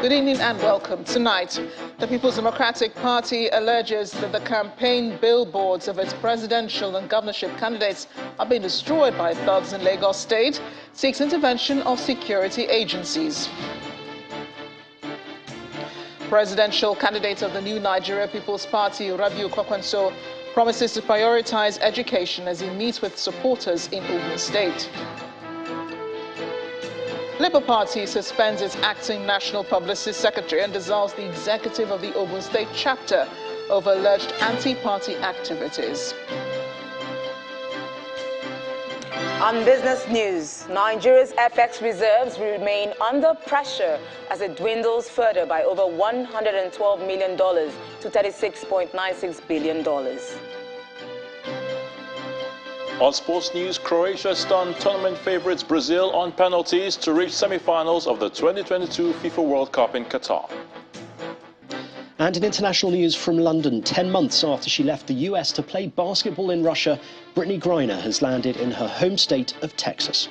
Good evening and welcome. Tonight, the People's Democratic Party alleges that the campaign billboards of its presidential and governorship candidates are being destroyed by thugs in Lagos State, seeks intervention of security agencies. Presidential candidate of the new Nigeria People's Party, Rabiu Kwakwanso, promises to prioritize education as he meets with supporters in Ogun State. Labour Party suspends its acting National Publicity Secretary and dissolves the executive of the Ogun State chapter over alleged anti-party activities. On business news, Nigeria's FX reserves remain under pressure as it dwindles further by over $112 million to $36.96 billion. On sports news, Croatia stunned tournament favorites Brazil on penalties to reach semi-finals of the 2022 FIFA World Cup in Qatar. And in international news from London, 10 months after she left the US to play basketball in Russia, Brittany Griner has landed in her home state of Texas.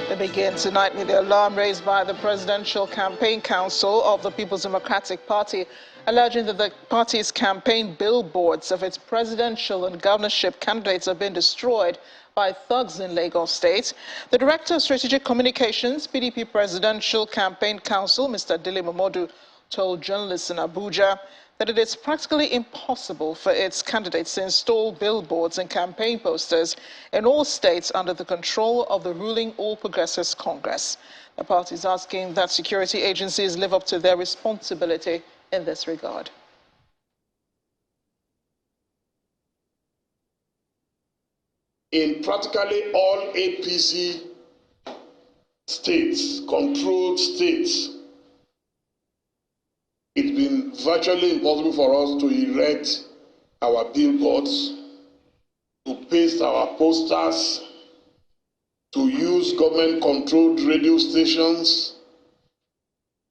We begin tonight with the alarm raised by the Presidential Campaign Council of the People's Democratic Party, alleging that the party's campaign billboards of its presidential and governorship candidates have been destroyed by thugs in Lagos State. The Director of Strategic Communications, PDP Presidential Campaign Council, Mr. Dele Momodu, told journalists in Abuja that it is practically impossible for its candidates to install billboards and campaign posters in all states under the control of the ruling All Progressives Congress. The party is asking that security agencies live up to their responsibility in this regard. In practically all APC states, controlled states, it's been virtually impossible for us to erect our billboards, to paste our posters, to use government-controlled radio stations,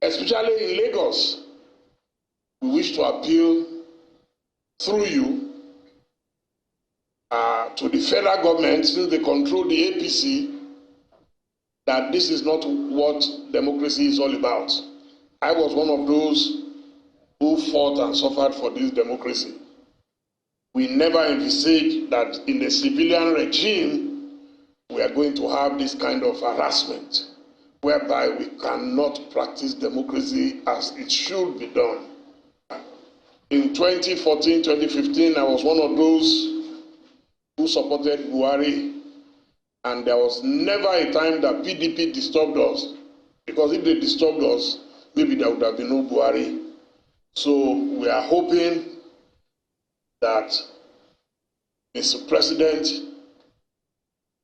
especially in Lagos. We wish to appeal through you to the federal government, since they control the APC, that this is not what democracy is all about. I was one of those who fought and suffered for this democracy. We never envisaged that in a civilian regime, we are going to have this kind of harassment, whereby we cannot practice democracy as it should be done. In 2014, 2015, I was one of those who supported Buhari, and there was never a time that PDP disturbed us, because if they disturbed us, maybe there would have been no Buhari. So we are hoping that Mr. President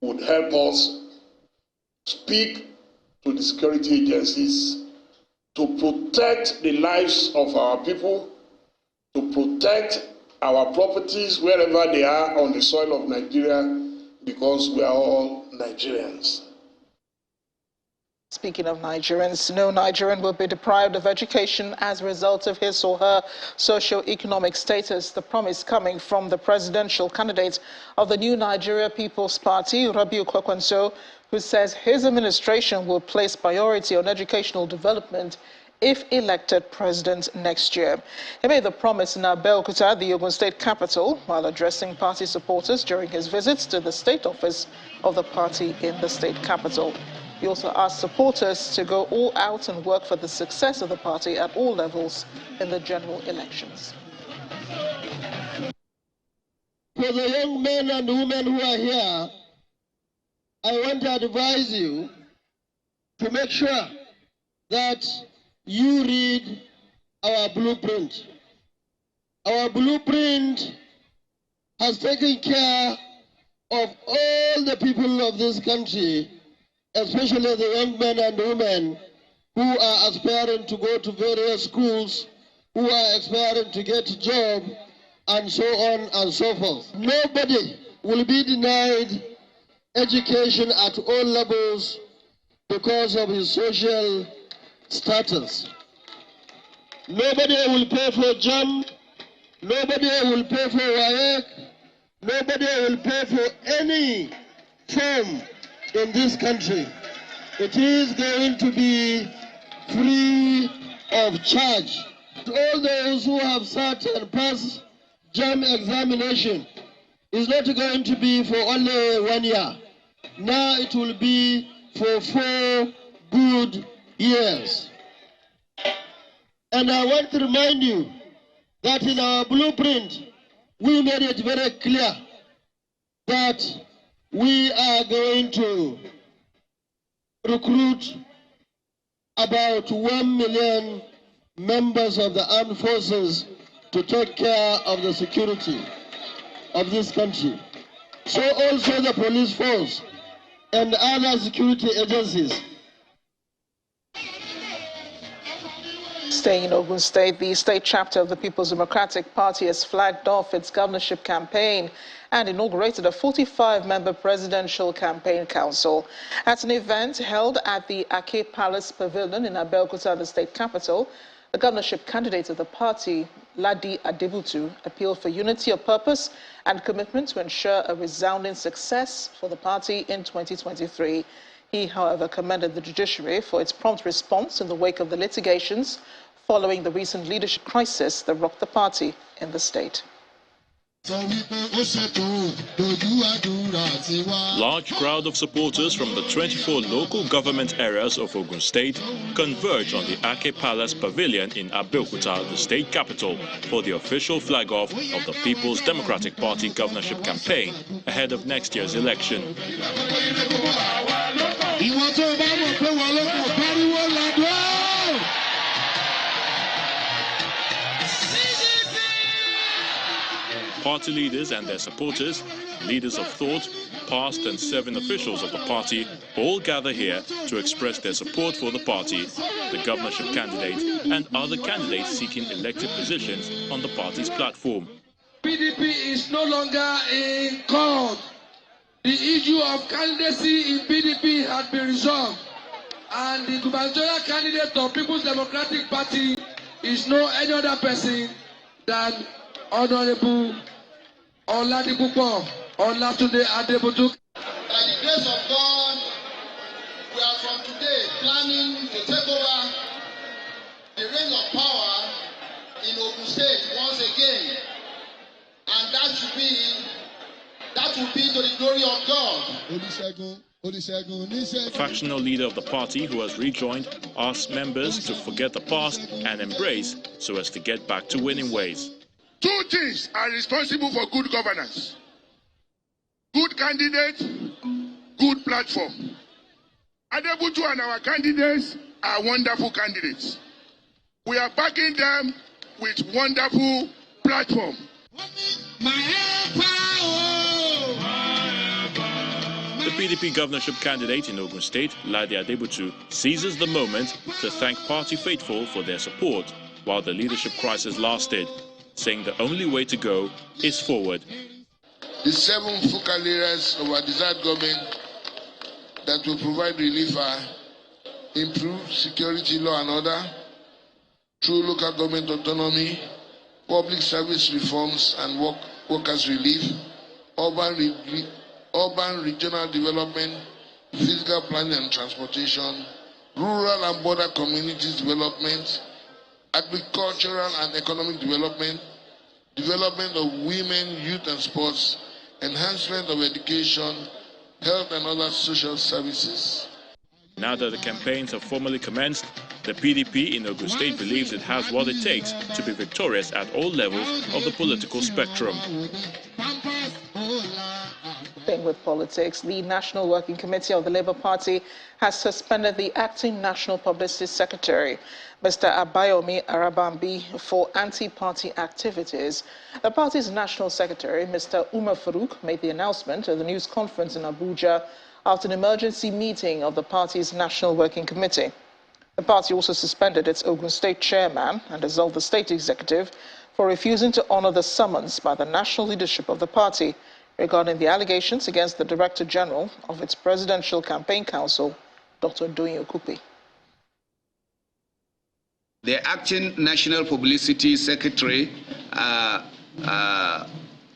would help us speak to the security agencies to protect the lives of our people, to protect our properties wherever they are on the soil of Nigeria, because we are all Nigerians. Speaking of Nigerians, no Nigerian will be deprived of education as a result of his or her socio-economic status. The promise coming from the presidential candidate of the new Nigeria People's Party, Rabiu Kwakwanso, who says his administration will place priority on educational development if elected president next year. He made the promise in Abeokuta, the Ogun State capital, while addressing party supporters during his visits to the state office of the party in the state capital. He also asked supporters to go all out and work for the success of the party at all levels in the general elections. For the young men and women who are here, I want to advise you to make sure that you read our blueprint. Our blueprint has taken care of all the people of this country, especially the young men and women who are aspiring to go to various schools, who are aspiring to get a job, and so on and so forth. Nobody will be denied education at all levels because of his social status. Nobody will pay for JAM, nobody will pay for WAEC, nobody will pay for any form in this country. It is going to be free of charge. All those who have sat and passed JAM examination is not going to be for only 1 year. Now it will be for 4 good years. And I want to remind you that in our blueprint, we made it very clear that we are going to recruit about 1 million members of the armed forces to take care of the security of this country. So also the police force and other security agencies. Staying in Ogun State, the state chapter of the People's Democratic Party has flagged off its governorship campaign and inaugurated a 45-member presidential campaign council. At an event held at the Ake Palace Pavilion in Abeokuta, the state capital, the governorship candidate of the party, Ladi Adebutu, appealed for unity of purpose and commitment to ensure a resounding success for the party in 2023. He, however, commended the judiciary for its prompt response in the wake of the litigations following the recent leadership crisis that rocked the party in the state. Large crowd of supporters from the 24 local government areas of Ogun State converge on the Ake Palace Pavilion in Abeokuta, the state capital, for the official flag-off of the People's Democratic Party governorship campaign ahead of next year's election. Party leaders and their supporters, leaders of thought, past and serving officials of the party all gather here to express their support for the party, the governorship candidate, and other candidates seeking elected positions on the party's platform. PDP is no longer in court. The issue of candidacy in PDP has been resolved, and the gubernatorial candidate of People's Democratic Party is no any other person than Honorable Oladipupo Olatunde Adebutu. By the grace of God, we are from today planning to take over the reign of power in Ogun State once again, and that will be to the glory of God. The factional leader of the party, who has rejoined, asks members to forget the past and embrace so as to get back to winning ways. 2 things are responsible for good governance: good candidate, good platform. Adebutu and our candidates are wonderful candidates. We are backing them with wonderful platform. The PDP governorship candidate in Ogun State, Ladi Adebutu, seizes the moment to thank party faithful for their support while the leadership crisis lasted, saying the only way to go is forward. The 7 focal areas of our desired government that will provide relief are improved security, law and order, through local government autonomy, public service reforms and workers' relief, urban regional development, physical planning and transportation, rural and border communities development, agricultural and economic development, development of women, youth and sports, enhancement of education, health and other social services. Now that the campaigns have formally commenced, the PDP in Ogun State believes it has what it takes to be victorious at all levels of the political spectrum. Staying with politics, the National Working Committee of the Labour Party has suspended the acting National Publicity Secretary, Mr. Abayomi Arabambi, for anti-party activities. The party's National Secretary, Mr. Umar Farouk, made the announcement at the news conference in Abuja after an emergency meeting of the party's National Working Committee. The party also suspended its Ogun State chairman and dissolved the state executive for refusing to honor the summons by the national leadership of the party regarding the allegations against the Director General of its Presidential Campaign Council, Dr. Doyin Okupe. The acting National Publicity Secretary,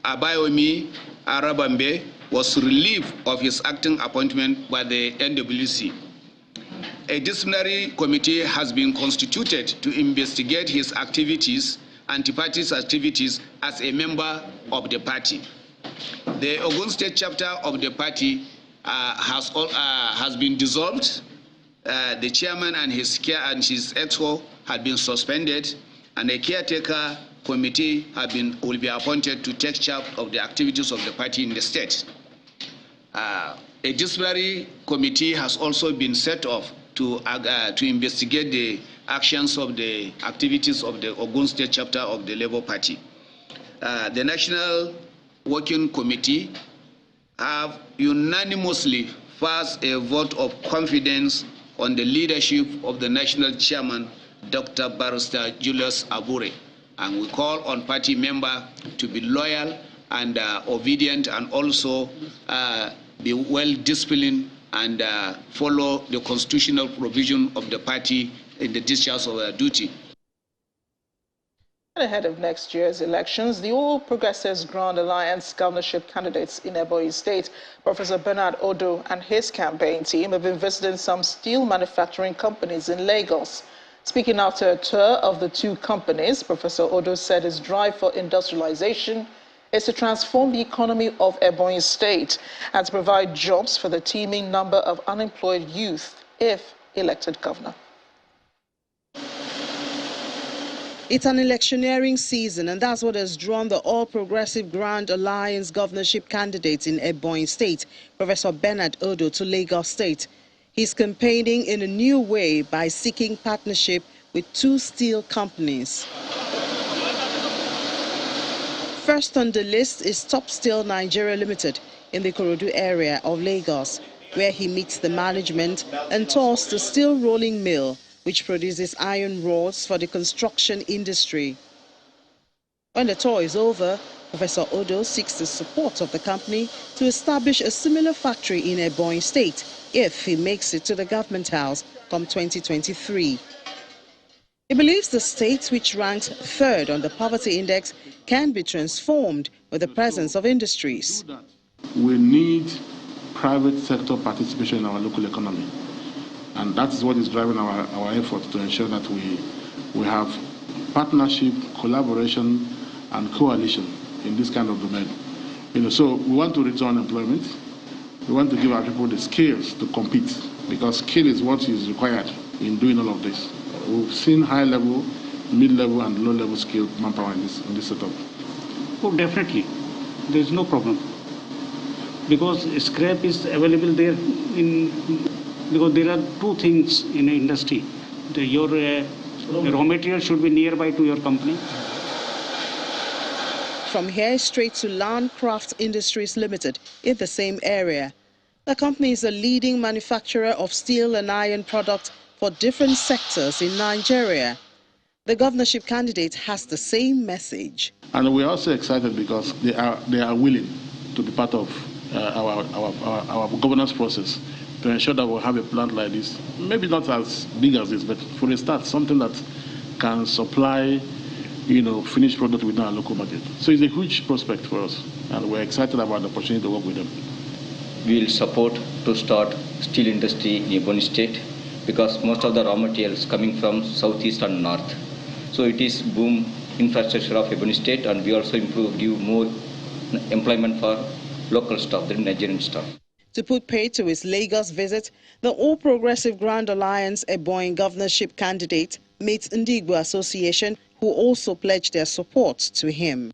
Abayomi Arabambe, was relieved of his acting appointment by the NWC. A disciplinary committee has been constituted to investigate his activities, anti-party's activities, as a member of the party. The Ogun State chapter of the party has been dissolved. The chairman and his exco had been suspended, and a caretaker committee will be appointed to take charge of the activities of the party in the state. A disciplinary committee has also been set up to investigate the actions of the activities of the Ogun State chapter of the Labour Party. The National Working Committee have unanimously passed a vote of confidence on the leadership of the national chairman, Dr. Barrister Julius Abure. And we call on party members to be loyal and obedient, and also be well disciplined and follow the constitutional provision of the party in the discharge of their duty. Ahead of next year's elections, the All Progressives Grand Alliance governorship candidates in Ebonyi State, Professor Bernard Odo and his campaign team, have been visiting some steel manufacturing companies in Lagos. Speaking after a tour of the two companies, Professor Odo said his drive for industrialization is to transform the economy of Ebonyi State and to provide jobs for the teeming number of unemployed youth if elected governor. It's an electioneering season, and that's what has drawn the All Progressive Grand Alliance governorship candidates in Ebonyi State, Professor Bernard Odo, to Lagos State. He's campaigning in a new way by seeking partnership with two steel companies. First on the list is Top Steel Nigeria Limited in the Ikorodu area of Lagos, where he meets the management and tours the steel rolling mill, which produces iron rods for the construction industry. When the tour is over, Professor Odo seeks the support of the company to establish a similar factory in Ebonyi State if he makes it to the government house come 2023. He believes the state, which ranks third on the poverty index, can be transformed with the presence of industries. We need private sector participation in our local economy. And that is what is driving our efforts to ensure that we have partnership, collaboration, and coalition in this kind of domain. So we want to reduce unemployment. We want to give our people the skills to compete, because skill is what is required in doing all of this. We've seen high-level, mid-level, and low-level skilled manpower in this setup. Oh, definitely. There is no problem. Because scrap is available there because there are two things in the industry. Your raw material should be nearby to your company. From here straight to Landcraft Industries Limited in the same area. The company is a leading manufacturer of steel and iron products for different sectors in Nigeria. The governorship candidate has the same message. And we're also excited because they are willing to be part of our governance process to ensure that we'll have a plant like this, maybe not as big as this, but for a start, something that can supply, finished product within our local market. So it's a huge prospect for us, and we're excited about the opportunity to work with them. We will support to start steel industry in Ebonyi State, because most of the raw materials coming from southeast and north. So it is boom infrastructure of Ebonyi State, and we also give more employment for local staff, the Nigerian staff. To put pay to his Lagos visit, the All Progressive Grand Alliance Ebonyi governorship candidate meets Ndigbo Association, who also pledged their support to him.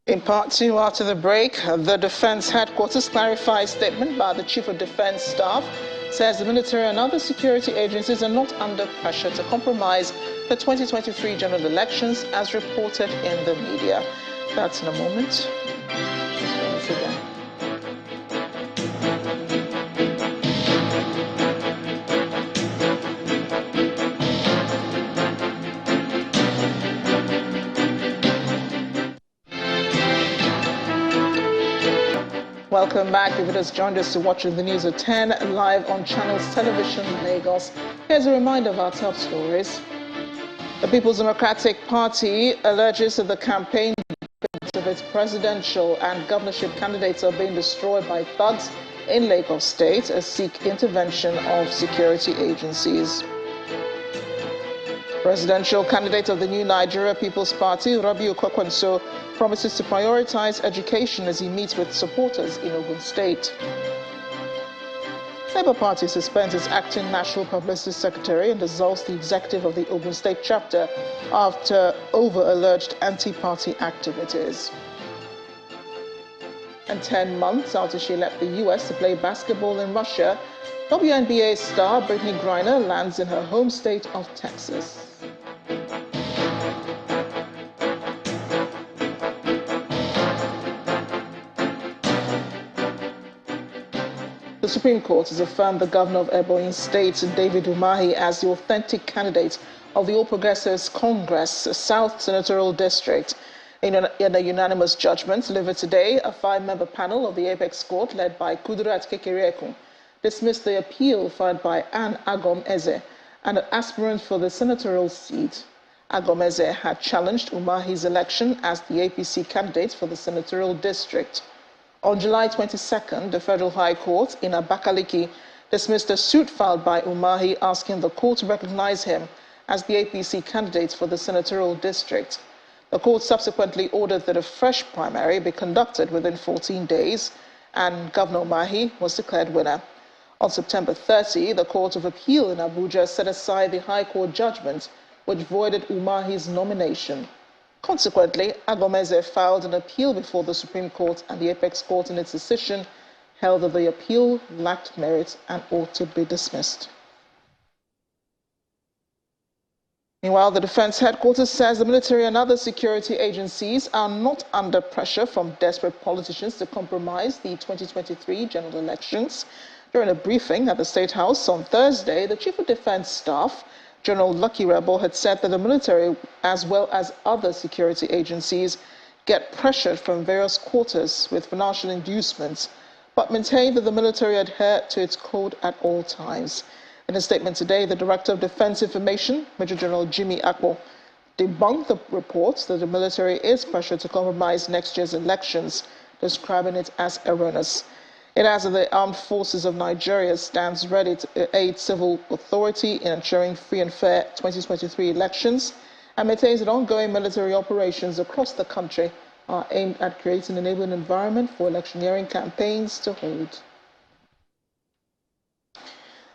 In part two, after the break, the Defense Headquarters clarifies statement by the Chief of Defense Staff, says the military and other security agencies are not under pressure to compromise the 2023 general elections as reported in the media. That's in a moment. Welcome back. If you just joined us to watching the news at 10 live on Channels Television Lagos, here's a reminder of our top stories. The People's Democratic Party alleges that the campaign of its presidential and governorship candidates are being destroyed by thugs in Lagos State seek intervention of security agencies. Presidential candidate of the new Nigeria People's Party, Rabiu Kwakwanso, promises to prioritize education as he meets with supporters in Ogun State. Labour Party suspends its acting National Publicity Secretary and dissolves the executive of the Ogun State chapter after over-alleged anti-party activities. And 10 months after she left the US to play basketball in Russia, WNBA star Brittany Griner lands in her home state of Texas. The Supreme Court has affirmed the governor of Ebonyi State, David Umahi, as the authentic candidate of the All Progressives Congress South Senatorial District. In a unanimous judgment delivered today, a 5-member panel of the Apex Court, led by Kudirat Kekereekun, dismissed the appeal filed by Anne Agom Eze, an aspirant for the senatorial seat. Agom Eze had challenged Umahi's election as the APC candidate for the senatorial district. On July 22nd, the Federal High Court in Abakaliki dismissed a suit filed by Umahi asking the court to recognize him as the APC candidate for the senatorial district. The court subsequently ordered that a fresh primary be conducted within 14 days, and Governor Umahi was declared winner. On September 30, the Court of Appeal in Abuja set aside the High Court judgment which voided Umahi's nomination. Consequently, Agomeze filed an appeal before the Supreme Court, and the Apex Court in its decision held that the appeal lacked merit and ought to be dismissed. Meanwhile, the Defense Headquarters says the military and other security agencies are not under pressure from desperate politicians to compromise the 2023 general elections. During a briefing at the State House on Thursday, the Chief of Defense Staff, General Lucky Rebel, had said that the military, as well as other security agencies, get pressured from various quarters with financial inducements, but maintained that the military adhere to its code at all times. In a statement today, the Director of Defense Information, Major General Jimmy Akpo, debunked the reports that the military is pressured to compromise next year's elections, describing it as erroneous. It adds that the Armed Forces of Nigeria stands ready to aid civil authority in ensuring free and fair 2023 elections, and maintains that ongoing military operations across the country are aimed at creating an enabling environment for electioneering campaigns to hold.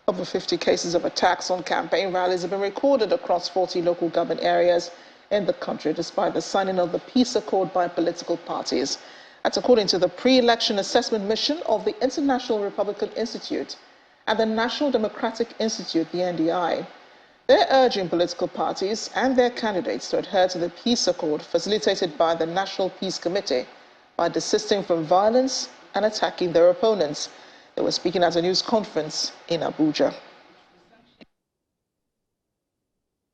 Over 50 cases of attacks on campaign rallies have been recorded across 40 local government areas in the country, despite the signing of the peace accord by political parties. That's according to the pre-election assessment mission of the International Republican Institute and the National Democratic Institute, the NDI. They're urging political parties and their candidates to adhere to the peace accord facilitated by the National Peace Committee by desisting from violence and attacking their opponents. They were speaking at a news conference in Abuja.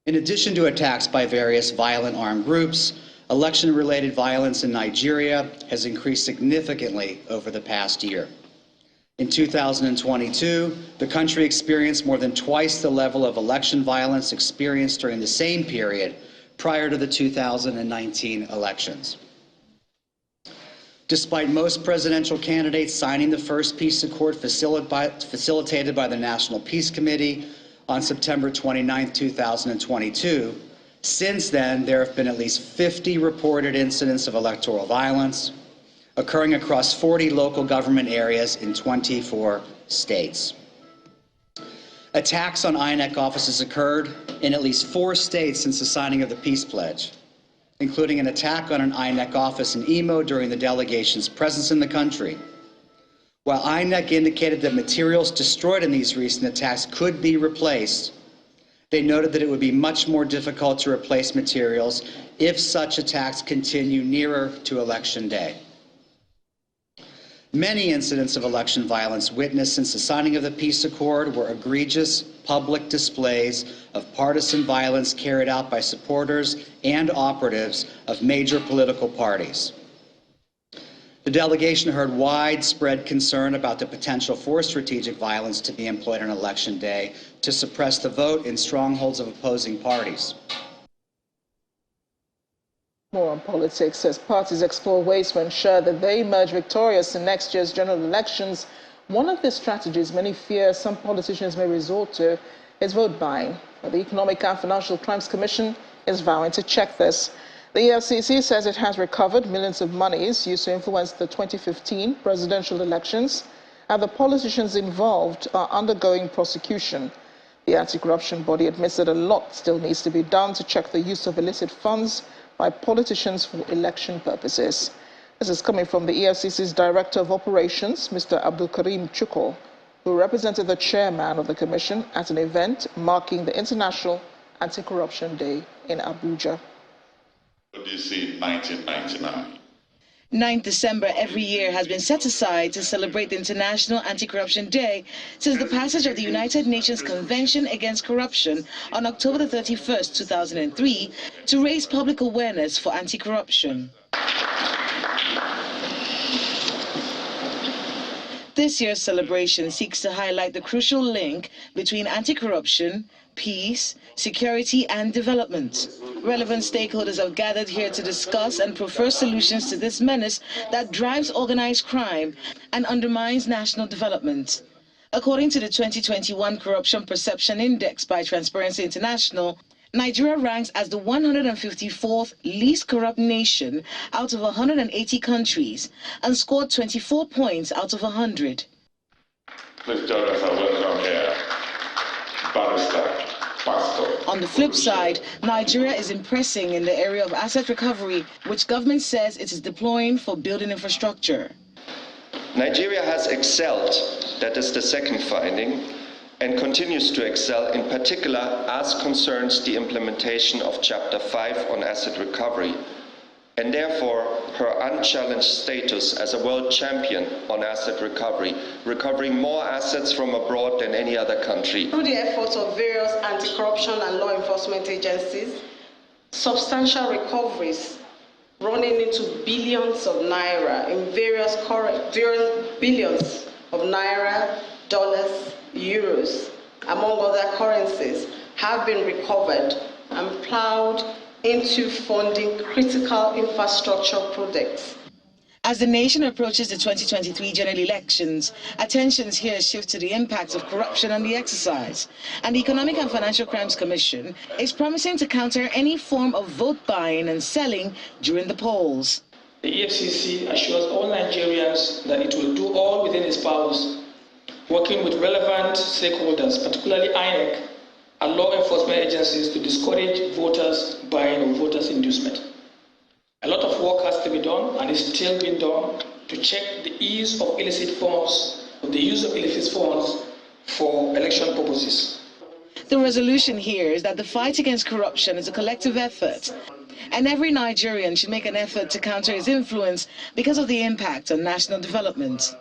In addition to attacks by various violent armed groups, election-related violence in Nigeria has increased significantly over the past year. In 2022, the country experienced more than twice the level of election violence experienced during the same period prior to the 2019 elections. Despite most presidential candidates signing the first peace accord facilitated by the National Peace Committee on September 29, 2022, since then, there have been at least 50 reported incidents of electoral violence occurring across 40 local government areas in 24 states. Attacks on INEC offices occurred in at least 4 states since the signing of the peace pledge, including an attack on an INEC office in Imo during the delegation's presence in the country. While INEC indicated that materials destroyed in these recent attacks could be replaced, they noted that it would be much more difficult to replace materials if such attacks continue nearer to Election Day. Many incidents of election violence witnessed since the signing of the peace accord were egregious public displays of partisan violence carried out by supporters and operatives of major political parties. The delegation heard widespread concern about the potential for strategic violence to be employed on Election Day to suppress the vote in strongholds of opposing parties. More on politics as parties explore ways to ensure that they emerge victorious in next year's general elections One of the strategies many fear some politicians may resort to is vote buying. But the Economic and Financial Crimes Commission is vowing to check this. The EFCC says it has recovered millions of monies used to influence the 2015 presidential elections, and the politicians involved are undergoing prosecution. The anti-corruption body admits that a lot still needs to be done to check the use of illicit funds by politicians for election purposes. This is coming from the EFCC's Director of Operations, Mr. Abdul Karim Chukwu, who represented the chairman of the commission at an event marking the International Anti-Corruption Day in Abuja. PDP 1999. 9th December every year has been set aside to celebrate the International Anti-Corruption Day since the passage of the United Nations Convention Against Corruption on October 31st, 2003, to raise public awareness for anti-corruption. This year's celebration seeks to highlight the crucial link between anti-corruption, peace, security, and development. Relevant stakeholders have gathered here to discuss and prefer solutions to this menace that drives organized crime and undermines national development. According to the 2021 Corruption Perception Index by Transparency International, Nigeria ranks as the 154th least corrupt nation out of 180 countries and scored 24 points out of 100. Please join us and welcome here, Barrister. On the flip side, Nigeria is impressing in the area of asset recovery, which government says it is deploying for building infrastructure. Nigeria has excelled, that is the second finding, and continues to excel in particular as concerns the implementation of Chapter 5 on asset recovery, and therefore her unchallenged status as a world champion on asset recovery, recovering more assets from abroad than any other country. Through the efforts of various anti-corruption and law enforcement agencies, substantial recoveries running into billions of naira in various billions of naira, dollars, euros, among other currencies, have been recovered and plowed into funding critical infrastructure projects. As the nation approaches the 2023 general elections, attentions here shift to the impact of corruption on the exercise, and the Economic and Financial Crimes Commission is promising to counter any form of vote buying and selling during the polls. The EFCC assures all Nigerians that it will do all within its powers, working with relevant stakeholders, particularly INEC, and law enforcement agencies to discourage voters buying or voters inducement. A lot of work has to be done and is still being done to check the use of illicit funds for election purposes. The resolution here is that the fight against corruption is a collective effort, and every Nigerian should make an effort to counter its influence because of the impact on national development.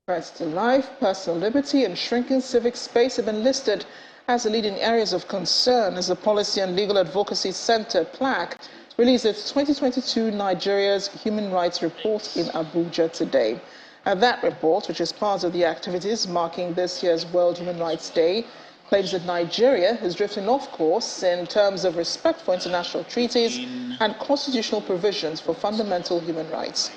Threats to life, personal liberty, and shrinking civic space have been listed as the leading areas of concern as the Policy and Legal Advocacy Center, PLAC, released its 2022 Nigeria's Human Rights Report in Abuja today. And that report, which is part of the activities marking this year's World Human Rights Day, claims that Nigeria is drifting off course in terms of respect for international treaties and constitutional provisions for fundamental human rights.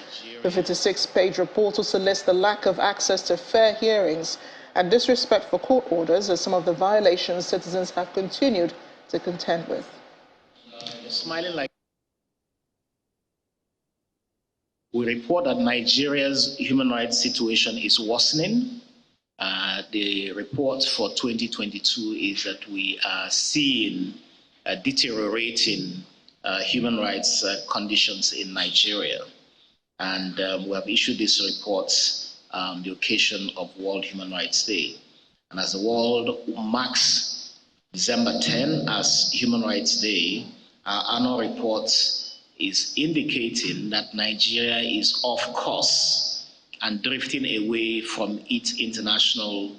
The 56-page report also lists the lack of access to fair hearings and disrespect for court orders as some of the violations citizens have continued to contend with. Smiling like we report that Nigeria's human rights situation is worsening. The report for 2022 is that we are seeing deteriorating human rights conditions in Nigeria. And we have issued this report on the occasion of World Human Rights Day. And as the world marks December 10 as Human Rights Day, our annual report is indicating that Nigeria is off course and drifting away from its international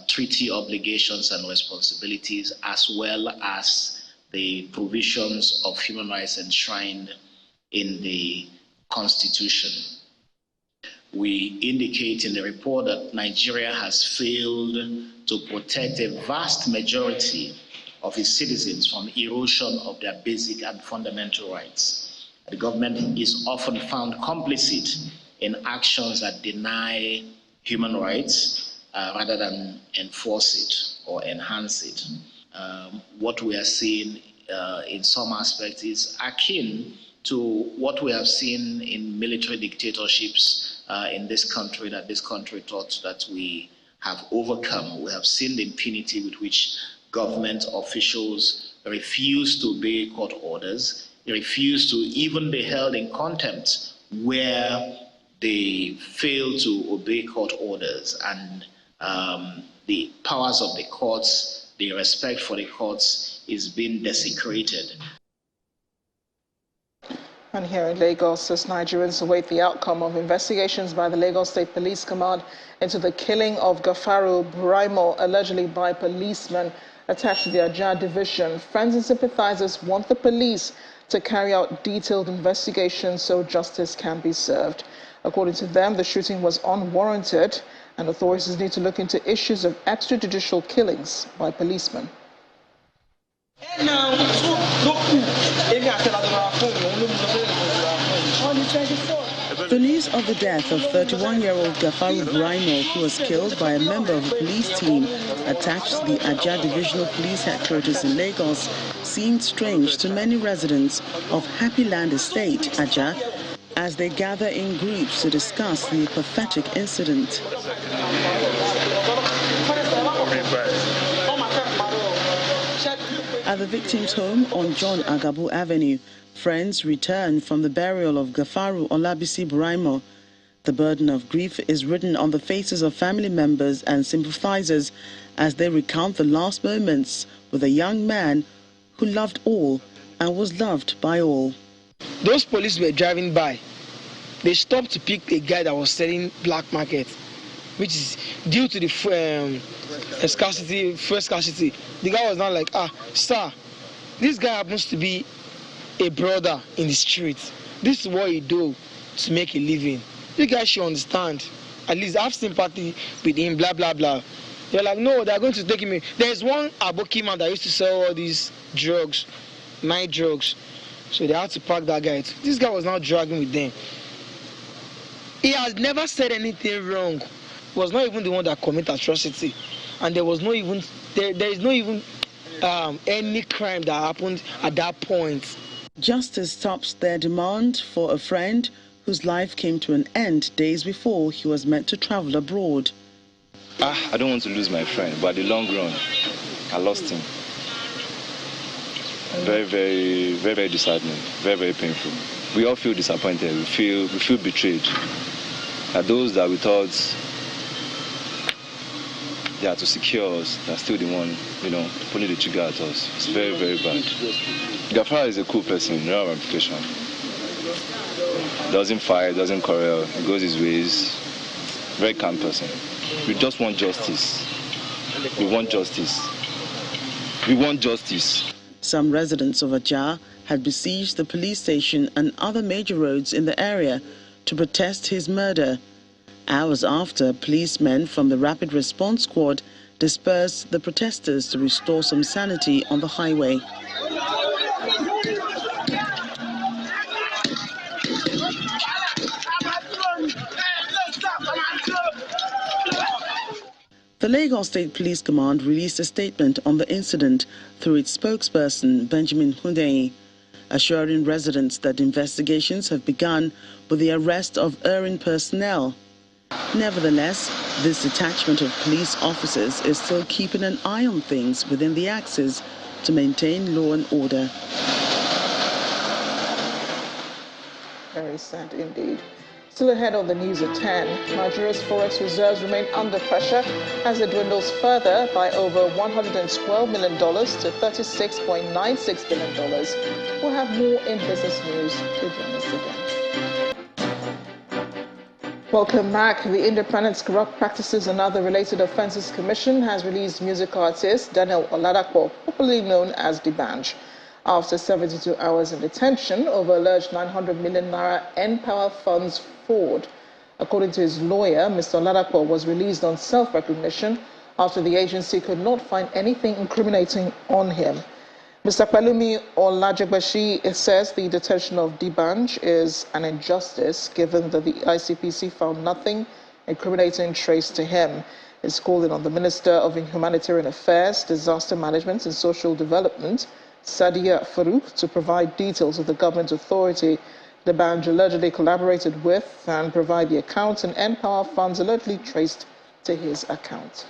treaty obligations and responsibilities, as well as the provisions of human rights enshrined in the Constitution. We indicate in the report that Nigeria has failed to protect a vast majority of its citizens from erosion of their basic and fundamental rights. The government is often found complicit in actions that deny human rights rather than enforce it or enhance it. What we are seeing in some aspects is akin to what we have seen in military dictatorships in this country, that this country thought that we have overcome. We have seen the impunity with which government officials refuse to obey court orders, refuse to even be held in contempt where they fail to obey court orders, and the powers of the courts, the respect for the courts is being desecrated. And here in Lagos, as Nigerians await the outcome of investigations by the Lagos State Police Command into the killing of Gafaru Buraimo, allegedly by policemen attached to the Ajah division, friends and sympathizers want the police to carry out detailed investigations so justice can be served. According to them, the shooting was unwarranted, and authorities need to look into issues of extrajudicial killings by policemen. The news of the death of 31-year-old Gafaru Buraimo, who was killed by a member of a police team attached to the Ajah Divisional Police Headquarters in Lagos, seemed strange to many residents of Happy Land Estate, Ajah, as they gather in groups to discuss the pathetic incident. At the victim's home on John Agabu Avenue, friends return from the burial of Gafaru Olabisi Buraimo. The burden of grief is written on the faces of family members and sympathizers as they recount the last moments with a young man who loved all and was loved by all. Those police were driving by. They stopped to pick a guy that was selling black market, which is due to the fuel scarcity. The guy was not like, sir, this guy happens to be a brother in the street. This is what he do to make a living. You guys should understand. At least have sympathy with him, blah, blah, blah. They're like, no, they're going to take him in. There's one Aboki man that used to sell all these drugs, night drugs. So they had to pack that guy. This guy was now dragging with them. He has never said anything wrong. He was not even the one that committed atrocity. And there was no even, there is no even any crime that happened at that point. Justice tops their demand for a friend whose life came to an end days before he was meant to travel abroad. I don't want to lose my friend, but in the long run, I lost him. Very, very, very, very disheartening, very, very painful. We all feel disappointed, we feel betrayed. And those that we thought they are to secure us, they're still the one, pulling the trigger at us. It's very, very bad. Gafara is a cool person, no ramification. Doesn't fight, doesn't quarrel, he goes his ways. Very calm person. We just want justice. We want justice. We want justice. Some residents of Ajah had besieged the police station and other major roads in the area to protest his murder. Hours after, policemen from the Rapid Response Squad dispersed the protesters to restore some sanity on the highway. The Lagos State Police Command released a statement on the incident through its spokesperson, Benjamin Hundeyin, assuring residents that investigations have begun with the arrest of erring personnel. Nevertheless, this detachment of police officers is still keeping an eye on things within the axis to maintain law and order. Very sad indeed. Still ahead on the news at 10, Nigeria's forex reserves remain under pressure as it dwindles further by over $112 million to $36.96 billion. We'll have more in business news. Do join us again. Welcome back. The Independent Corrupt Practices and Other Related Offences Commission has released music artist Daniel Oladapo, popularly known as D'banj, after 72 hours in detention over alleged 900 million naira N-Power funds fraud. According to his lawyer, Mr. Oladapo was released on self-recognition after the agency could not find anything incriminating on him. Mr. Pelumi Olajegbeshi says the detention of Dibanj is an injustice given that the ICPC found nothing incriminating traced to him. He's calling on the Minister of Humanitarian Affairs, Disaster Management and Social Development, Sadia Farouk, to provide details of the government authority Dibanj allegedly collaborated with and provide the accounts and N-Power funds allegedly traced to his account.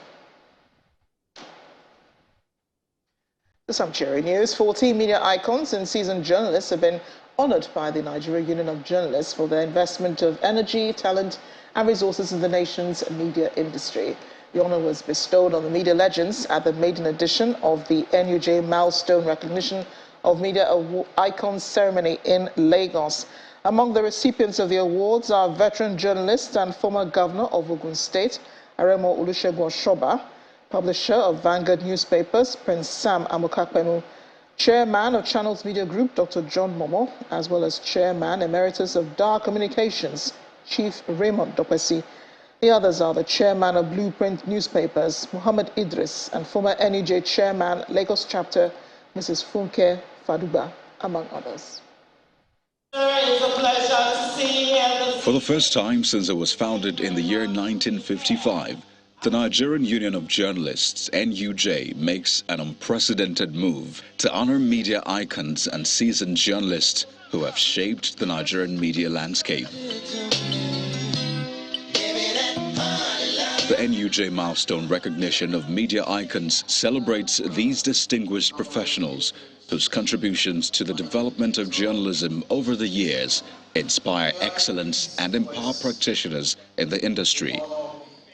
To some cheery news, 14 media icons and seasoned journalists have been honored by the Nigerian Union of Journalists for their investment of energy, talent, and resources in the nation's media industry. The honor was bestowed on the media legends at the maiden edition of the NUJ Milestone Recognition of Media Icons ceremony in Lagos. Among the recipients of the awards are veteran journalist and former governor of Ogun State, Aremo Olusegun Oshoba, publisher of Vanguard newspapers, Prince Sam Amokakpenu, chairman of Channels Media Group, Dr. John Momo, as well as chairman emeritus of Dar Communications, Chief Raymond Dopesi. The others are the chairman of Blueprint newspapers, Muhammad Idris, and former NUJ chairman, Lagos chapter, Mrs. Funke Faduba, among others. For the first time since it was founded in the year 1955, the Nigerian Union of Journalists, NUJ, makes an unprecedented move to honor media icons and seasoned journalists who have shaped the Nigerian media landscape. The NUJ Milestone Recognition of Media Icons celebrates these distinguished professionals whose contributions to the development of journalism over the years inspire excellence and empower practitioners in the industry.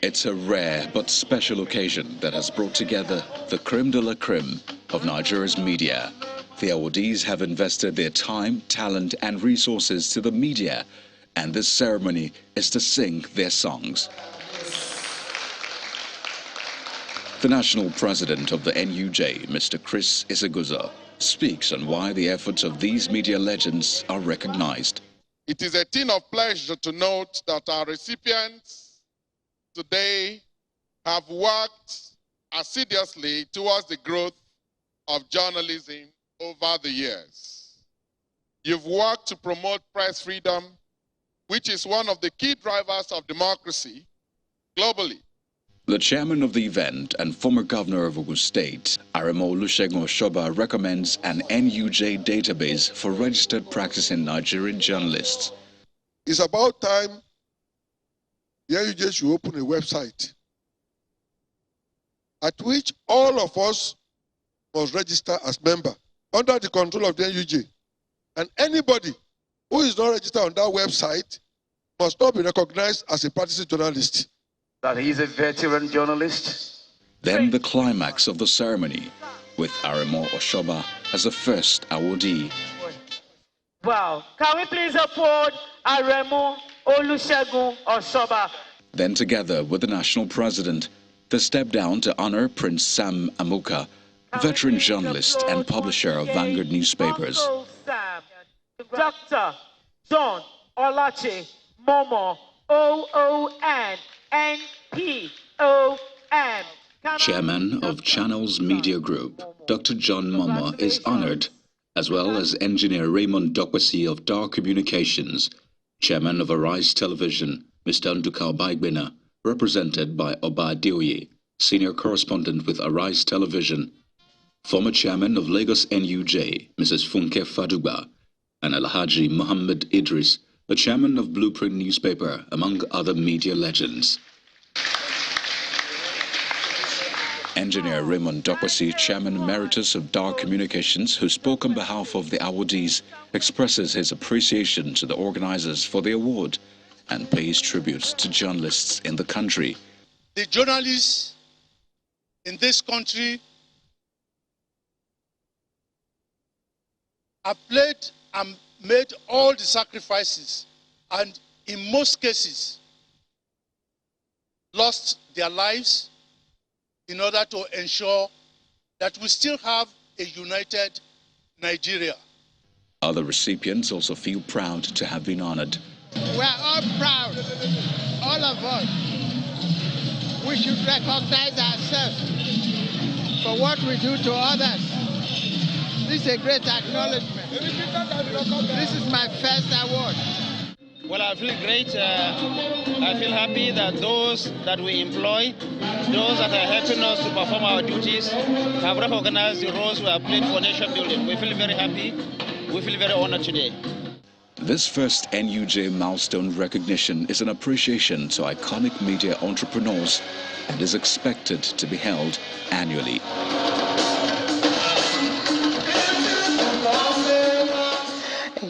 It's a rare but special occasion that has brought together the creme de la creme of Nigeria's media. The awardees have invested their time, talent, and resources to the media, and this ceremony is to sing their songs. The national president of the NUJ, Mr. Chris Isaguzo, speaks on why the efforts of these media legends are recognized. It is a thing of pleasure to note that our recipients today have worked assiduously towards the growth of journalism over the years. You've worked to promote press freedom, which is one of the key drivers of democracy globally. The chairman of the event and former governor of Ogun State, Aremo Olusegun Oshoba, recommends an NUJ database for registered practicing Nigerian journalists. It's about time the NUJ should open a website at which all of us must register as member under the control of the NUJ. And anybody who is not registered on that website must not be recognized as a practicing journalist. That he is a veteran journalist. Then the climax of the ceremony, with Aremo Oshoba as the first awardee. Wow. Can we please applaud Aremo Olusegun Oshoba? Then together with the national president, they stepped down to honor Prince Sam Amuka, veteran journalist and publisher of Vanguard newspapers. Dr. John Olache Momo, O-O-N-N-P-O-M. Chairman of Channels Media Group, Dr. John Momo, is honored, as well as engineer Raymond Dopesi of Dar Communications, chairman of Arise Television, Mr. Nduka Baigbena, represented by Oba Adeoye, senior correspondent with Arise Television, former chairman of Lagos NUJ, Mrs. Funke Faduba, and Alhaji Muhammad Idris, the chairman of Blueprint newspaper, among other media legends. Engineer Raymond Dopesi, chairman emeritus of Dar Communications, who spoke on behalf of the awardees, expresses his appreciation to the organizers for the award and pays tributes to journalists in the country. The journalists in this country have played and made all the sacrifices, and in most cases lost their lives in order to ensure that we still have a united Nigeria. Other recipients also feel proud to have been honored. We are all proud, all of us. We should recognize ourselves for what we do to others. This is a great acknowledgement. This is my first award. Well, I feel great. I feel happy that those that we employ, those that are helping us to perform our duties, have recognized the roles we have played for nation building. We feel very happy. We feel very honored today. This first NUJ milestone recognition is an appreciation to iconic media entrepreneurs and is expected to be held annually.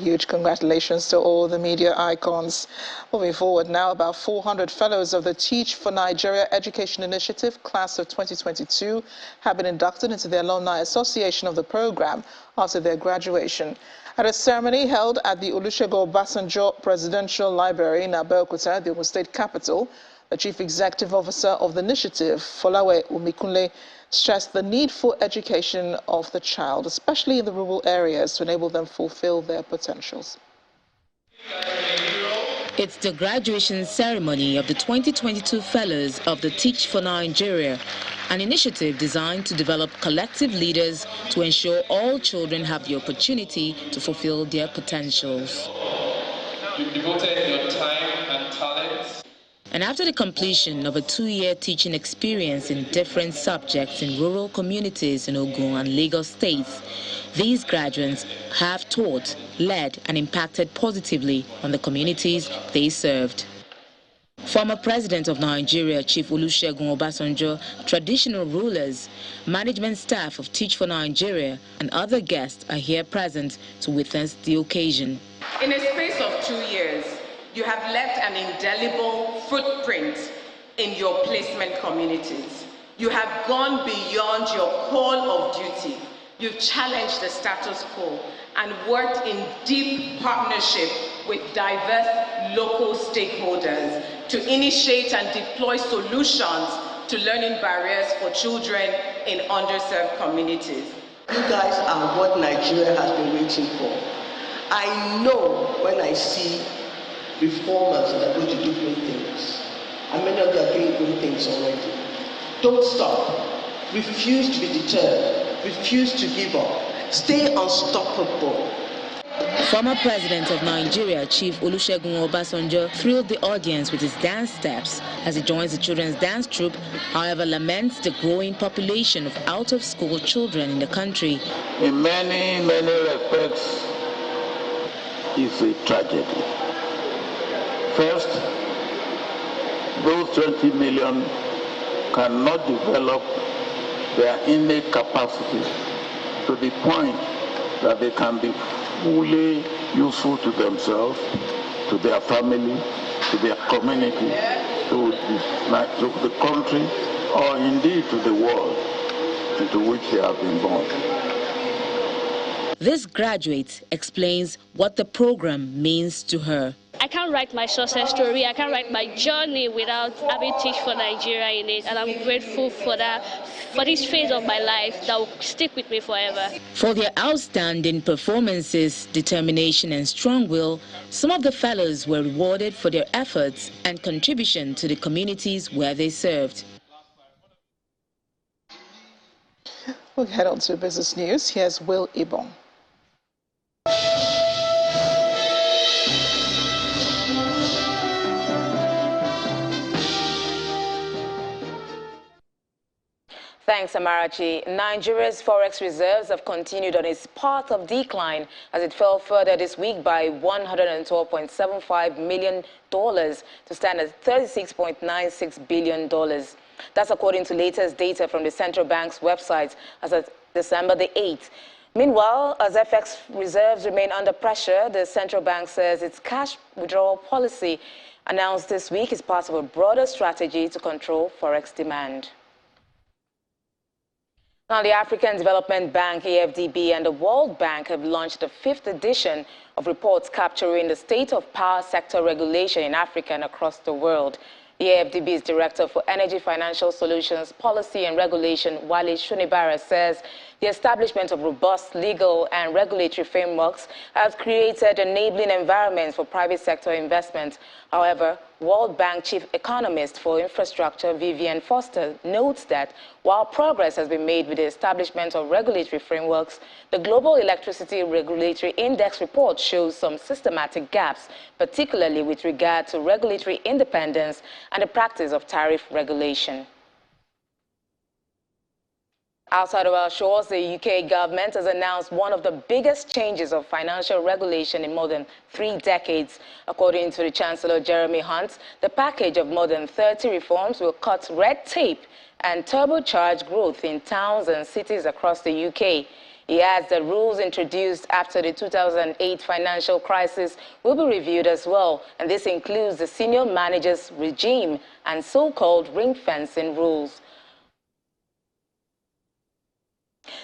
Huge congratulations to all the media icons. Moving forward now, about 400 fellows of the Teach for Nigeria Education Initiative class of 2022 have been inducted into the Alumni Association of the program after their graduation. At a ceremony held at the Olusegun Obasanjo Presidential Library in Abeokuta, the Ogun State capital, the Chief Executive Officer of the initiative, Folawe Umikunle, stressed the need for education of the child, especially in the rural areas, to enable them fulfill their potentials. It's the graduation ceremony of the 2022 fellows of the Teach for Nigeria, an initiative designed to develop collective leaders to ensure all children have the opportunity to fulfill their potentials. You've devoted your time and talents. And after the completion of a 2-year teaching experience in different subjects in rural communities in Ogun and Lagos states, these graduates have taught, led, and impacted positively on the communities they served. Former President of Nigeria, Chief Olusegun Obasanjo, traditional rulers, management staff of Teach for Nigeria, and other guests are here present to witness the occasion. In a space of 2 years, you have left an indelible footprint in your placement communities. You have gone beyond your call of duty. You've challenged the status quo and worked in deep partnership with diverse local stakeholders to initiate and deploy solutions to learning barriers for children in underserved communities. You guys are what Nigeria has been waiting for. I know when I see reformers that are going to do great things, and many of them are doing great things already. Don't stop. Refuse to be deterred. Refuse to give up. Stay unstoppable. Former President of Nigeria, Chief Olusegun Obasanjo, thrilled the audience with his dance steps as he joins the children's dance troupe, however laments the growing population of out-of-school children in the country. In many respects, it's a tragedy. First, those 20 million cannot develop their innate capacity to the point that they can be fully useful to themselves, to their family, to their community, to the country, or indeed to the world into which they have been born. This graduate explains what the program means to her. I can't write my success story, I can't write my journey without having Teach for Nigeria in it, and I'm grateful for that, for this phase of my life that will stick with me forever. For their outstanding performances, determination and strong will, some of the fellows were rewarded for their efforts and contribution to the communities where they served. We'll head on to business news. Here's Will Ebonyi. Thanks, Amarachi. Nigeria's forex reserves have continued on its path of decline as it fell further this week by $112.75 million to stand at $36.96 billion. That's according to latest data from the central bank's website as of December the 8th. Meanwhile, as FX reserves remain under pressure, the central bank says its cash withdrawal policy announced this week is part of a broader strategy to control forex demand. Now, the African Development Bank, AFDB, and the World Bank have launched the 5th edition of reports capturing the state of power sector regulation in Africa and across the world. The AFDB's Director for Energy Financial Solutions, Policy and Regulation, Wale Shunibara, says The establishment of robust legal and regulatory frameworks has created enabling environments for private sector investment. However, World Bank Chief Economist for Infrastructure Vivian Foster notes that while progress has been made with the establishment of regulatory frameworks, the Global Electricity Regulatory Index report shows some systematic gaps, particularly with regard to regulatory independence and the practice of tariff regulation. Outside of our shores, the UK government has announced one of the biggest changes of financial regulation in more than 3 decades. According to the Chancellor Jeremy Hunt, the package of more than 30 reforms will cut red tape and turbocharge growth in towns and cities across the UK. He adds that rules introduced after the 2008 financial crisis will be reviewed as well, and this includes the senior managers regime and so-called ring-fencing rules.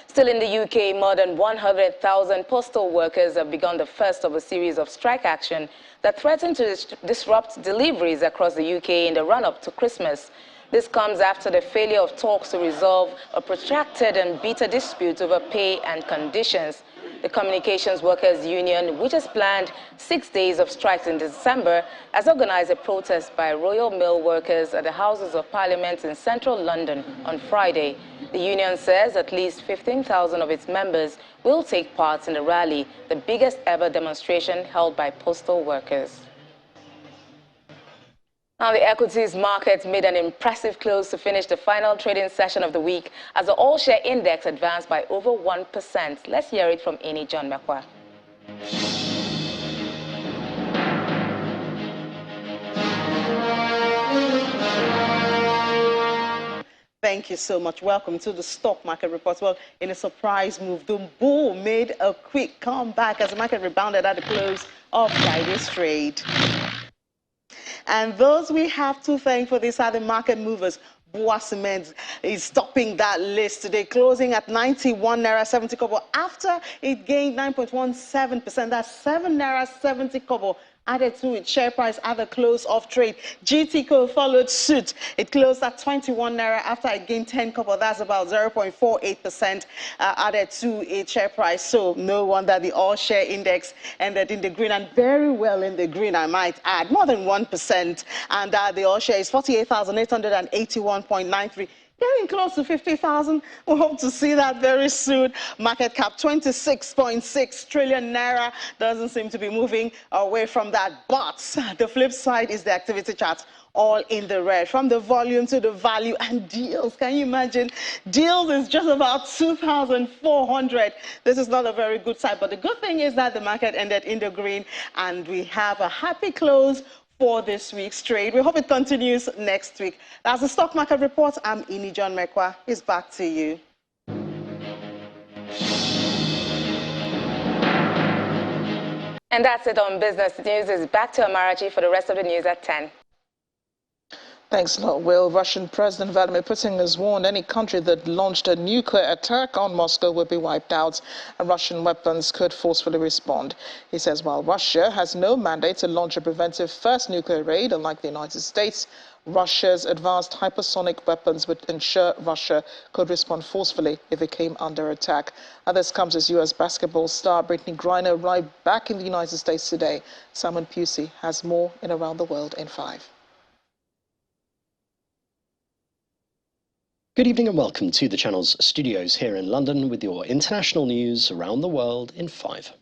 Still in the UK, more than 100,000 postal workers have begun the first of a series of strike action that threaten to disrupt deliveries across the UK in the run-up to Christmas. This comes after the failure of talks to resolve a protracted and bitter dispute over pay and conditions. The Communications Workers Union, which has planned 6 days of strikes in December, has organized a protest by Royal Mail workers at the Houses of Parliament in central London on Friday. The union says at least 15,000 of its members will take part in the rally, the biggest ever demonstration held by postal workers. Now, the equities market made an impressive close to finish the final trading session of the week as the all-share index advanced by over 1%. Let's hear it from Eni John Mekwa. Thank you so much. Welcome to the stock market report. Well, in a surprise move, the bull made a quick comeback as the market rebounded at the close of Friday's trade. And those we have to thank for this are the market movers. Bua Cement is topping that list today, closing at 91 naira 70 kobo after it gained 9.17%. That's 7 naira 70 kobo added to its share price at the close of trade. GTCO followed suit. It closed at 21 naira after it gained 10 kobo. That's about 0.48% added to its share price. So no wonder the all-share index ended in the green, and very well in the green, I might add, more than 1%. And the all-share is 48,881.93. Getting close to 50,000. We hope to see that very soon. Market cap 26.6 trillion naira. Doesn't seem to be moving away from that. But the flip side is the activity chart, all in the red, from the volume to the value and deals. Can you imagine? Deals is just about 2,400. This is not a very good side, but the good thing is that the market ended in the green, and we have a happy close for this week's trade. We hope it continues next week. That's the stock market report. I'm Eni John Mekwa. It's back to you. And that's it on Business News. It's back to Amarachi for the rest of the news at 10. Thanks a lot, Will. Russian President Vladimir Putin has warned any country that launched a nuclear attack on Moscow would be wiped out, and Russian weapons could forcefully respond. He says while Russia has no mandate to launch a preventive first nuclear raid, unlike the United States, Russia's advanced hypersonic weapons would ensure Russia could respond forcefully if it came under attack. And this comes as U.S. basketball star Brittany Griner arrived back in the United States today. Simon Pusey has more in Around the World in 5. Good evening and welcome to the channel's studios here in London with your international news around the world in 5.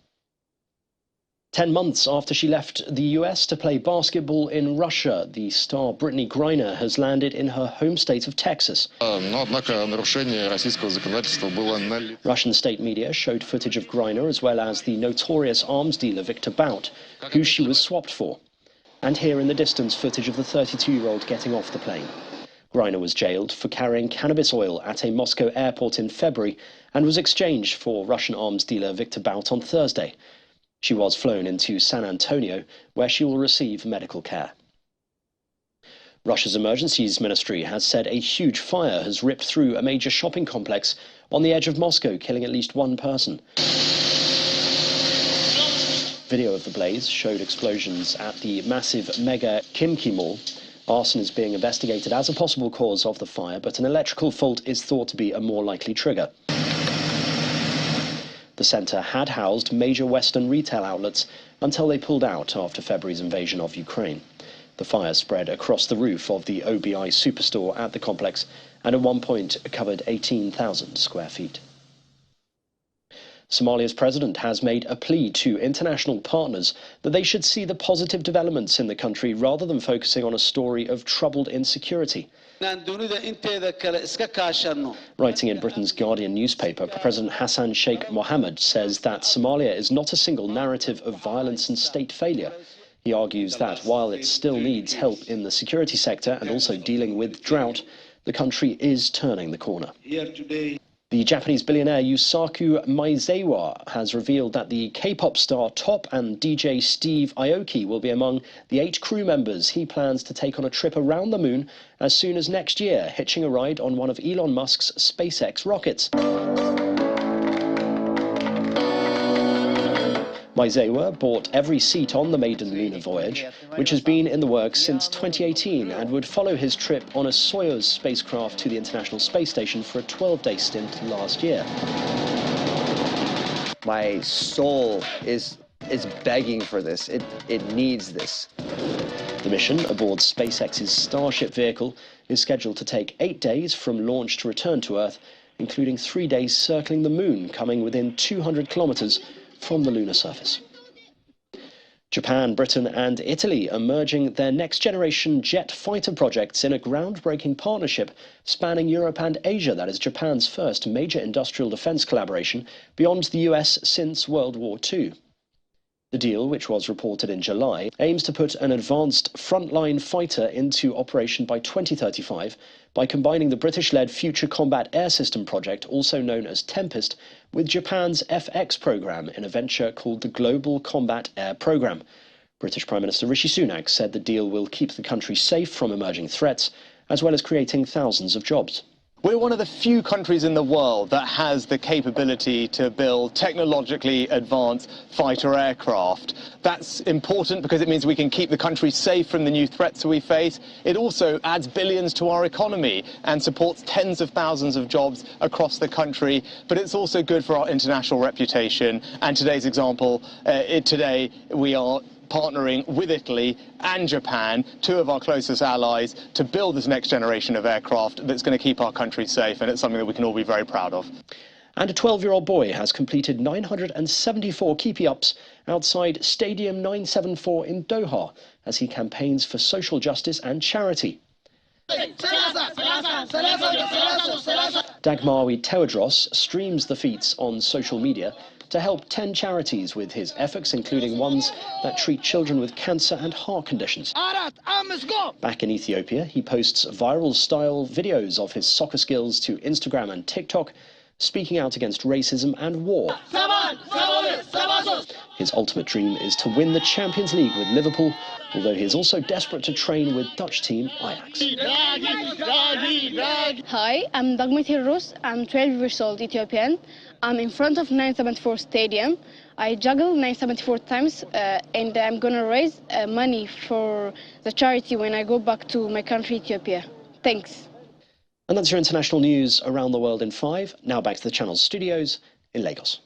10 months after she left the US to play basketball in Russia, the star Brittany Griner has landed in her home state of Texas. Russian state media showed footage of Griner as well as the notorious arms dealer Victor Bout, who she was swapped for. And here in the distance, footage of the 32-year-old getting off the plane. Griner was jailed for carrying cannabis oil at a Moscow airport in February and was exchanged for Russian arms dealer Victor Bout on Thursday. She was flown into San Antonio, where she will receive medical care. Russia's emergencies ministry has said a huge fire has ripped through a major shopping complex on the edge of Moscow, killing at least one person. Video of the blaze showed explosions at the massive mega Khimki Mall. Arson is being investigated as a possible cause of the fire, but an electrical fault is thought to be a more likely trigger. The centre had housed major Western retail outlets until they pulled out after February's invasion of Ukraine. The fire spread across the roof of the OBI superstore at the complex and at one point covered 18,000 square feet. Somalia's president has made a plea to international partners that they should see the positive developments in the country rather than focusing on a story of troubled insecurity. Writing in Britain's Guardian newspaper, President Hassan Sheikh Mohammed says that Somalia is not a single narrative of violence and state failure. He argues that while it still needs help in the security sector and also dealing with drought, the country is turning the corner. The Japanese billionaire Yusaku Maezawa has revealed that the K-pop star Top and DJ Steve Aoki will be among the 8 crew members he plans to take on a trip around the moon as soon as next year, hitching a ride on one of Elon Musk's SpaceX rockets. Maezawa bought every seat on the maiden lunar voyage, which has been in the works since 2018 and would follow his trip on a Soyuz spacecraft to the International Space Station for a 12-day stint last year. My soul is begging for this. It needs this. The mission aboard SpaceX's Starship vehicle is scheduled to take 8 days from launch to return to Earth, including 3 days circling the moon, coming within 200 kilometers from the lunar surface. Japan, Britain and Italy are merging their next-generation jet fighter projects in a groundbreaking partnership spanning Europe and Asia. That is Japan's first major industrial defense collaboration beyond the US since World War II. The deal, which was reported in July, aims to put an advanced frontline fighter into operation by 2035 by combining the British-led Future Combat Air System project, also known as Tempest, with Japan's FX program in a venture called the Global Combat Air Program. British Prime Minister Rishi Sunak said the deal will keep the country safe from emerging threats, as well as creating thousands of jobs. We're one of the few countries in the world that has the capability to build technologically advanced fighter aircraft. That's important because it means we can keep the country safe from the new threats we face. It also adds billions to our economy and supports tens of thousands of jobs across the country. But it's also good for our international reputation. And today's example, today we are partnering with Italy and Japan, 2 of our closest allies, to build this next generation of aircraft that's going to keep our country safe, and it's something that we can all be very proud of. And a 12-year-old boy has completed 974 keepy-ups outside Stadium 974 in Doha as he campaigns for social justice and charity. Dagmawi Tewodros streams the feats on social media to help 10 charities with his efforts, including ones that treat children with cancer and heart conditions. Back in Ethiopia, he posts viral-style videos of his soccer skills to Instagram and TikTok, speaking out against racism and war. His ultimate dream is to win the Champions League with Liverpool, although he is also desperate to train with Dutch team Ajax. Hi, I'm Dagmay Tirus. I'm 12 years old, Ethiopian. I'm in front of 974 Stadium. I juggle 974 times and I'm going to raise money for the charity when I go back to my country, Ethiopia. Thanks. And that's your international news around the world in 5. Now back to the channel's studios in Lagos.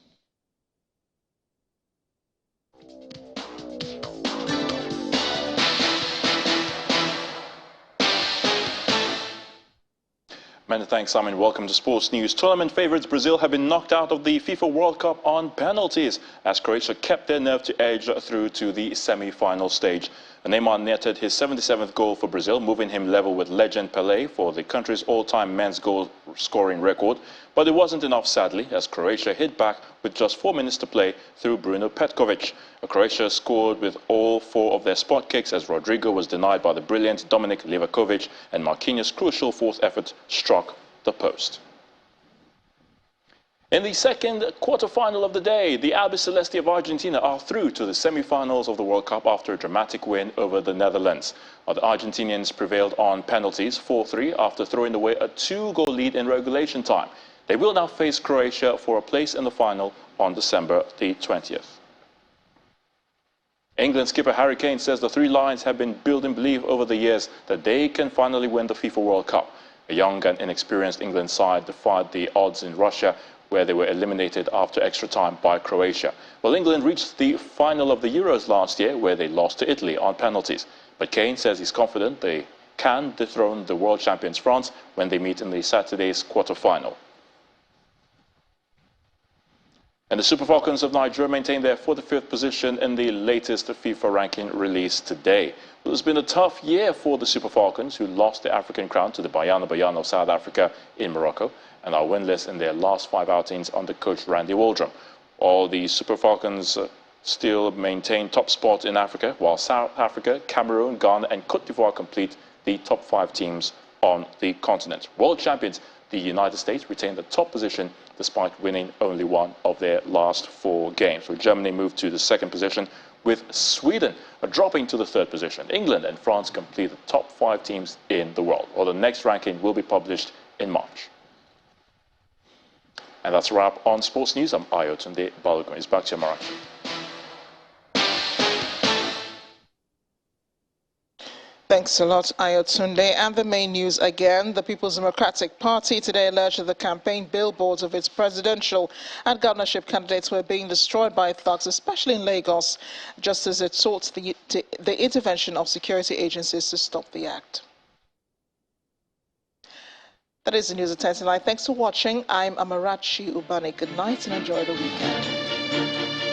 Many thanks, Simon. Welcome to Sports News. Tournament favourites Brazil have been knocked out of the FIFA World Cup on penalties as Croatia kept their nerve to edge through to the semi-final stage. Neymar netted his 77th goal for Brazil, moving him level with legend Pelé for the country's all-time men's goal-scoring record. But it wasn't enough, sadly, as Croatia hit back with just 4 minutes to play through Bruno Petkovic. Croatia scored with all 4 of their spot kicks as Rodrigo was denied by the brilliant Dominik Livakovic, and Marquinhos' crucial fourth effort struck the post. In the second quarter-final of the day, the Albiceleste of Argentina are through to the semi-finals of the World Cup after a dramatic win over the Netherlands. The Argentinians prevailed on penalties 4-3 after throwing away a 2-goal lead in regulation time. They will now face Croatia for a place in the final on December the 20th. England skipper Harry Kane says the Three Lions have been building belief over the years that they can finally win the FIFA World Cup. A young and inexperienced England side defied the odds in Russia, where they were eliminated after extra time by Croatia. Well, England reached the final of the Euros last year, where they lost to Italy on penalties. But Kane says he's confident they can dethrone the world champions France when they meet in the Saturday's quarter-final. And the Super Falcons of Nigeria maintain their 45th position in the latest FIFA ranking released today. Well, it's been a tough year for the Super Falcons, who lost the African crown to the Bayana Bayana of South Africa in Morocco and are winless in their last 5 outings under coach Randy Waldrum. All the Super Falcons still maintain top spot in Africa, while South Africa, Cameroon, Ghana and Cote d'Ivoire complete the top 5 teams on the continent. World champions, the United States, retain the top position despite winning only 1 of their last 4 games. So Germany moved to the 2nd position, with Sweden dropping to the 3rd position. England and France complete the top 5 teams in the world. Well, the next ranking will be published in March. And that's a wrap on Sports News. I'm Ayotunde Balogun. It's back to you, Marachi. Thanks a lot, Ayotunde. And the main news again, the People's Democratic Party today alleged that the campaign billboards of its presidential and governorship candidates were being destroyed by thugs, especially in Lagos, just as it sought the intervention of security agencies to stop the act. That is the news at 10 tonight. Thanks for watching. I'm Amarachi Ubani. Good night and enjoy the weekend.